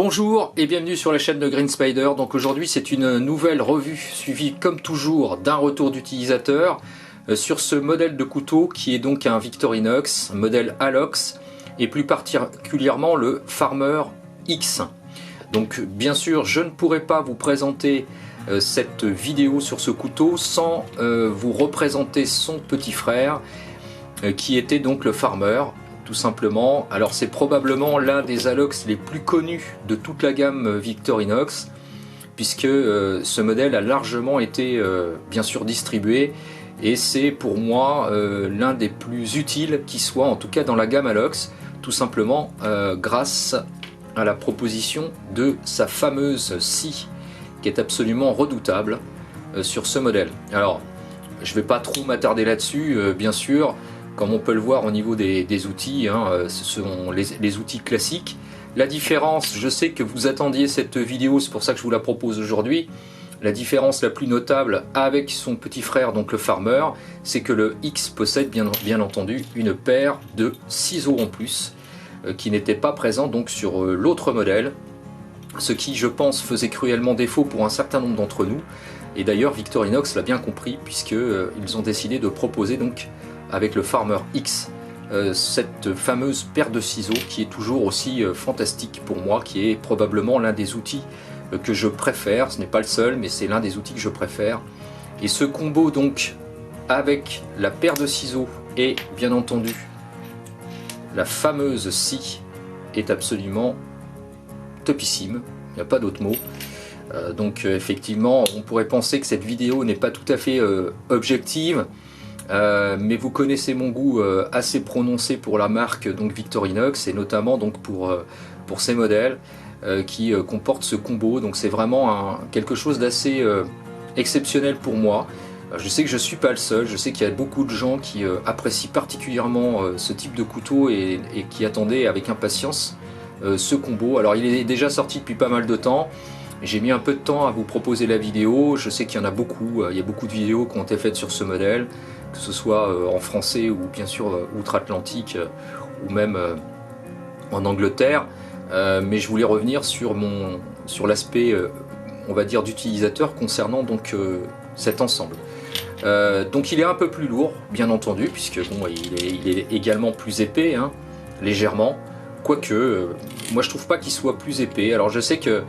Bonjour et bienvenue sur la chaîne de Green Spider. Donc aujourd'hui c'est une nouvelle revue suivie comme toujours d'un retour d'utilisateur sur ce modèle de couteau qui est donc un Victorinox, modèle Alox et plus particulièrement le Farmer X. Donc bien sûr je ne pourrais pas vous présenter cette vidéo sur ce couteau sans vous représenter son petit frère qui était donc le Farmer. Tout simplement, alors c'est probablement l'un des Alox les plus connus de toute la gamme Victorinox puisque ce modèle a largement été bien sûr distribué et c'est pour moi l'un des plus utiles qui soit en tout cas dans la gamme Alox, tout simplement grâce à la proposition de sa fameuse scie qui est absolument redoutable sur ce modèle. Alors je ne vais pas trop m'attarder là-dessus, bien sûr. Comme on peut le voir au niveau des outils, ce sont les outils classiques. La différence, je sais que vous attendiez cette vidéo, c'est pour ça que je vous la propose aujourd'hui. La différence la plus notable avec son petit frère, donc le Farmer, c'est que le X possède bien entendu une paire de ciseaux en plus, qui n'était pas présent donc sur l'autre modèle, ce qui je pense faisait cruellement défaut pour un certain nombre d'entre nous. Et d'ailleurs Victorinox l'a bien compris puisqu'ils ont décidé de proposer donc avec le Farmer X, cette fameuse paire de ciseaux qui est toujours aussi fantastique pour moi, qui est probablement l'un des outils que je préfère. Ce n'est pas le seul, mais c'est l'un des outils que je préfère. Et ce combo donc avec la paire de ciseaux et bien entendu la fameuse scie est absolument topissime, il n'y a pas d'autre mot. Donc effectivement, on pourrait penser que cette vidéo n'est pas tout à fait objective. Mais vous connaissez mon goût assez prononcé pour la marque donc Victorinox et notamment donc pour ces modèles qui comportent ce combo. Donc c'est vraiment quelque chose d'assez exceptionnel pour moi. Je sais que je ne suis pas le seul, je sais qu'il y a beaucoup de gens qui apprécient particulièrement ce type de couteau et qui attendaient avec impatience ce combo. Alors il est déjà sorti depuis pas mal de temps. J'ai mis un peu de temps à vous proposer la vidéo. Je sais qu'il y en a beaucoup, il y a beaucoup de vidéos qui ont été faites sur ce modèle, que ce soit en français ou bien sûr outre-Atlantique ou même en Angleterre. Mais je voulais revenir sur l'aspect, on va dire, d'utilisateur concernant donc cet ensemble. Donc il est un peu plus lourd, bien entendu, puisque bon, il est également plus épais, légèrement. Quoique, moi je trouve pas qu'il soit plus épais. Alors je sais que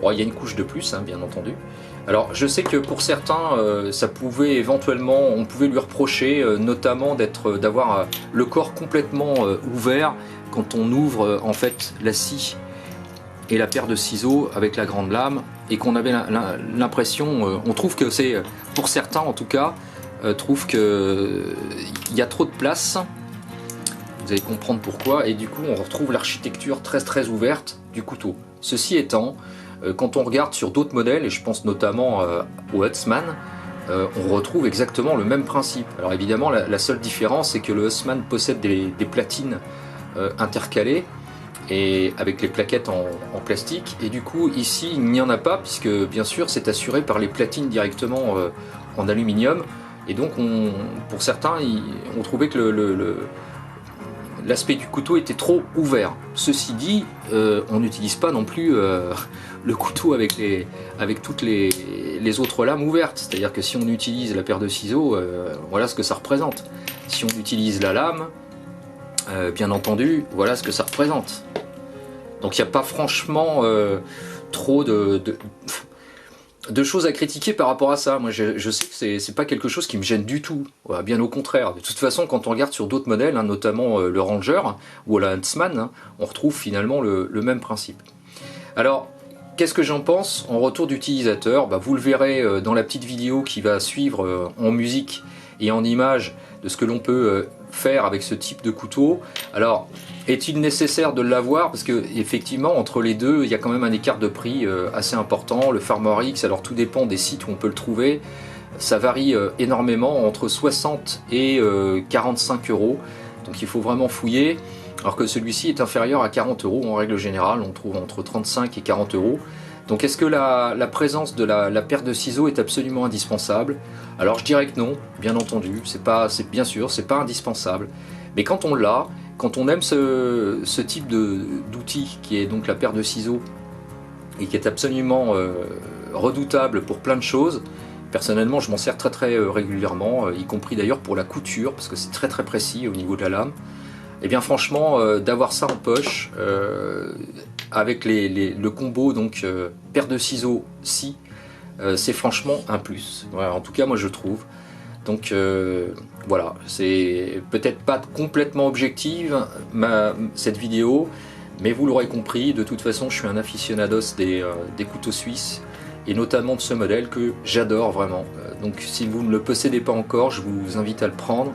il y a une couche de plus, bien entendu. Alors je sais que pour certains, ça pouvait éventuellement, on pouvait lui reprocher notamment d'avoir le corps complètement ouvert quand on ouvre en fait la scie et la paire de ciseaux avec la grande lame et qu'on avait l'impression, on trouve que c'est, pour certains en tout cas, trouvent qu'il y a trop de place. Vous allez comprendre pourquoi, et du coup on retrouve l'architecture très ouverte du couteau. Ceci étant, quand on regarde sur d'autres modèles, et je pense notamment au Huntsman, on retrouve exactement le même principe. Alors évidemment la seule différence c'est que le Huntsman possède des platines intercalées et avec les plaquettes en plastique, et du coup ici il n'y en a pas puisque bien sûr c'est assuré par les platines directement en aluminium, et donc pour certains on trouvait que l'aspect du couteau était trop ouvert. Ceci dit, on n'utilise pas non plus le couteau avec toutes les autres lames ouvertes. C'est-à-dire que si on utilise la paire de ciseaux, voilà ce que ça représente. Si on utilise la lame, bien entendu, voilà ce que ça représente. Donc il n'y a pas franchement trop de choses à critiquer par rapport à ça. Moi je sais que c'est pas quelque chose qui me gêne du tout, voilà, bien au contraire. De toute façon quand on regarde sur d'autres modèles, notamment le Ranger ou la Huntsman, on retrouve finalement le même principe. Alors qu'est-ce que j'en pense en retour d'utilisateur? Vous le verrez dans la petite vidéo qui va suivre en musique et en images de ce que l'on peut faire avec ce type de couteau. Alors est-il nécessaire de l'avoir? Parce que effectivement entre les deux il y a quand même un écart de prix assez important. Le Farmer X, alors tout dépend des sites où on peut le trouver, ça varie énormément entre 60 et 45 euros, donc il faut vraiment fouiller, alors que celui-ci est inférieur à 40 euros en règle générale, on trouve entre 35 et 40 euros. Donc est-ce que la présence de la paire de ciseaux est absolument indispensable? Alors je dirais que non, bien entendu, bien sûr, c'est pas indispensable, mais quand on l'a, quand on aime ce type d'outil qui est donc la paire de ciseaux et qui est absolument redoutable pour plein de choses. Personnellement, je m'en sers très régulièrement, y compris d'ailleurs pour la couture, parce que c'est très précis au niveau de la lame. Et bien franchement, d'avoir ça en poche, avec le combo, donc paire de ciseaux, scie, c'est franchement un plus. Voilà, en tout cas, moi je trouve. Donc voilà, c'est peut-être pas complètement objective cette vidéo, mais vous l'aurez compris, de toute façon, je suis un aficionados des couteaux suisses, et notamment de ce modèle que j'adore vraiment. Donc si vous ne le possédez pas encore, je vous invite à le prendre,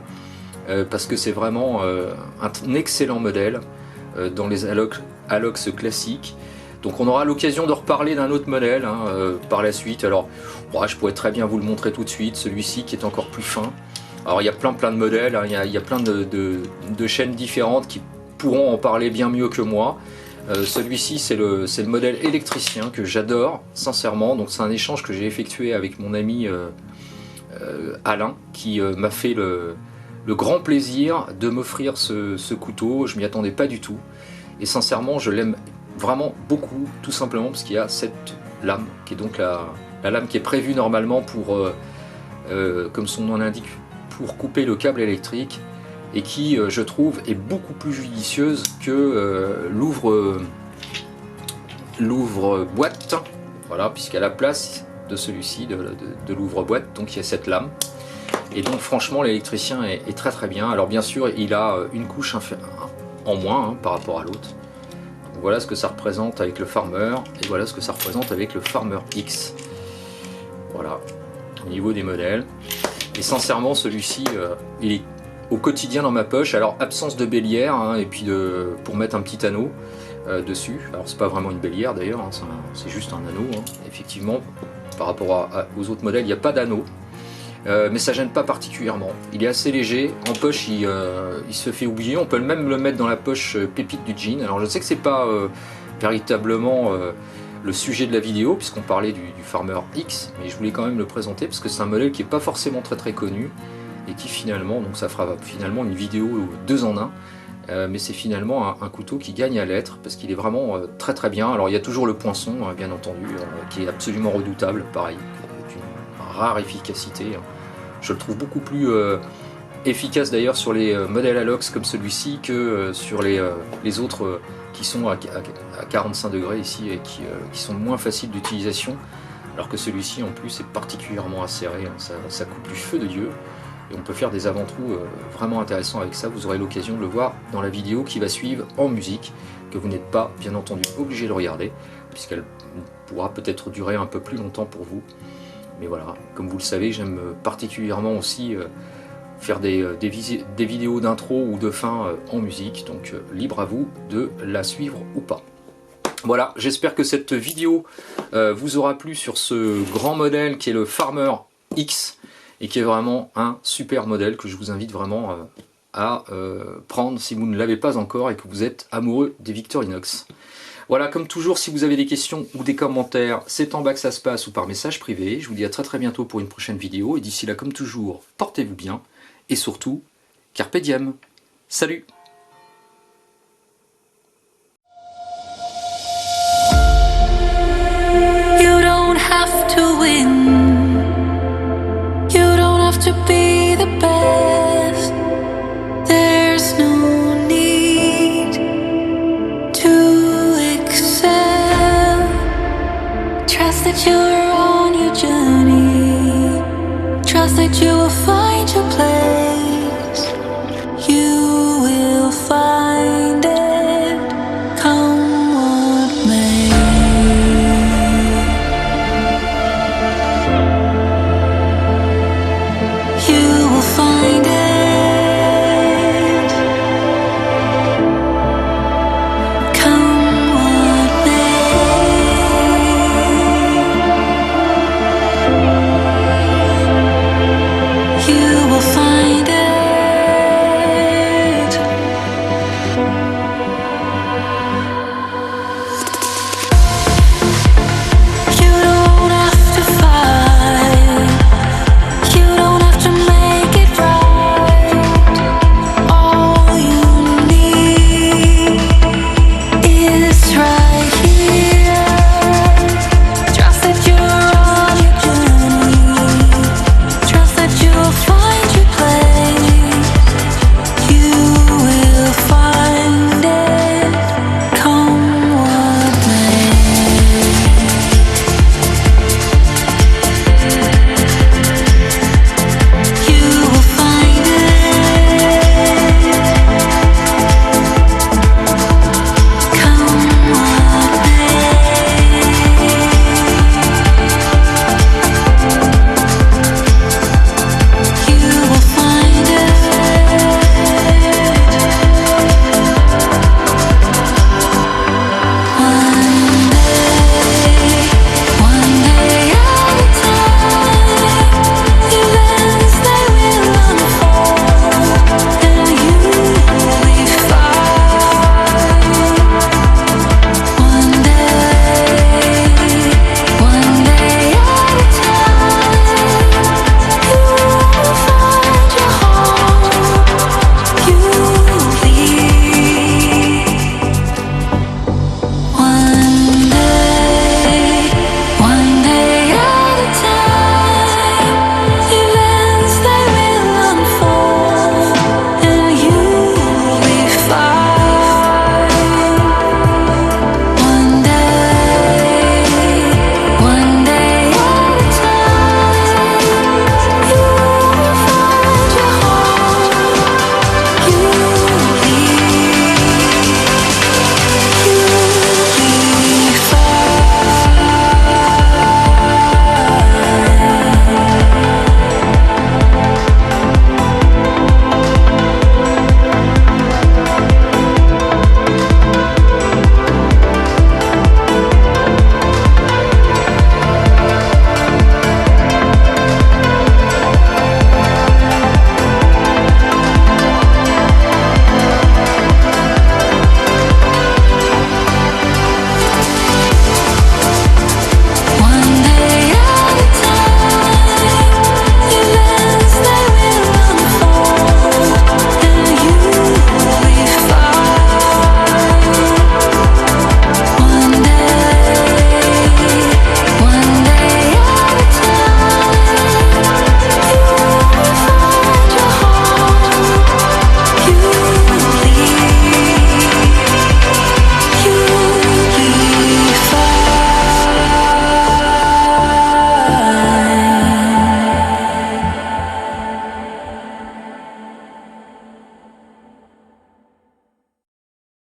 parce que c'est vraiment un excellent modèle dans les Alox classiques. Donc on aura l'occasion de reparler d'un autre modèle par la suite. Alors je pourrais très bien vous le montrer tout de suite, celui-ci qui est encore plus fin. Alors il y a plein de modèles, hein, il y a plein de chaînes différentes qui pourront en parler bien mieux que moi. Celui-ci c'est le modèle électricien que j'adore sincèrement. Donc c'est un échange que j'ai effectué avec mon ami Alain, qui m'a fait le grand plaisir de m'offrir ce couteau. Je m'y attendais pas du tout, et sincèrement je l'aime vraiment beaucoup, tout simplement parce qu'il y a cette lame qui est donc la lame qui est prévue normalement pour, comme son nom l'indique, pour couper le câble électrique, et qui je trouve est beaucoup plus judicieuse que l'ouvre-boîte, voilà, puisqu'à la place de celui-ci, de l'ouvre-boîte, donc il y a cette lame. Et donc franchement l'électricien est très bien. Alors bien sûr il a une couche en moins par rapport à l'autre. Voilà ce que ça représente avec le Farmer, et voilà ce que ça représente avec le Farmer X. Voilà, au niveau des modèles. Et sincèrement celui-ci, il est au quotidien dans ma poche. Alors absence de bélière, et puis pour mettre un petit anneau dessus. Alors c'est pas vraiment une bélière d'ailleurs, c'est juste un anneau. Effectivement, par rapport aux autres modèles, il n'y a pas d'anneau. Mais ça gêne pas particulièrement. Il est assez léger, en poche il se fait oublier. On peut même le mettre dans la poche pépite du jean. Alors je sais que c'est pas véritablement le sujet de la vidéo, puisqu'on parlait du Farmer X, mais je voulais quand même le présenter parce que c'est un modèle qui est pas forcément très connu, et qui finalement, donc ça fera finalement une vidéo 2 en 1, mais c'est finalement un couteau qui gagne à l'être, parce qu'il est vraiment très bien. Alors il y a toujours le poinçon, bien entendu, qui est absolument redoutable, pareil, d'une rare efficacité. Je le trouve beaucoup plus efficace d'ailleurs sur les modèles Alox comme celui-ci que sur les autres qui sont à 45 degrés ici, et qui sont moins faciles d'utilisation, alors que celui-ci en plus est particulièrement acéré, ça coupe du feu de Dieu, et on peut faire des avant-trous vraiment intéressants avec ça. Vous aurez l'occasion de le voir dans la vidéo qui va suivre en musique, que vous n'êtes pas bien entendu obligé de regarder, puisqu'elle pourra peut-être durer un peu plus longtemps pour vous. Mais voilà, comme vous le savez, j'aime particulièrement aussi faire des vidéos d'intro ou de fin en musique, donc libre à vous de la suivre ou pas. Voilà, j'espère que cette vidéo vous aura plu sur ce grand modèle qui est le Farmer X, et qui est vraiment un super modèle que je vous invite vraiment à prendre si vous ne l'avez pas encore et que vous êtes amoureux des Victorinox. Voilà, comme toujours, si vous avez des questions ou des commentaires, c'est en bas que ça se passe, ou par message privé. Je vous dis à très bientôt pour une prochaine vidéo, et d'ici là, comme toujours, portez-vous bien, et surtout, carpe diem. Salut! You don't have to win. You don't have to be the best. There's no need to excel. Trust that you're on your journey. Trust that you will find your place. You will find it, come what may. You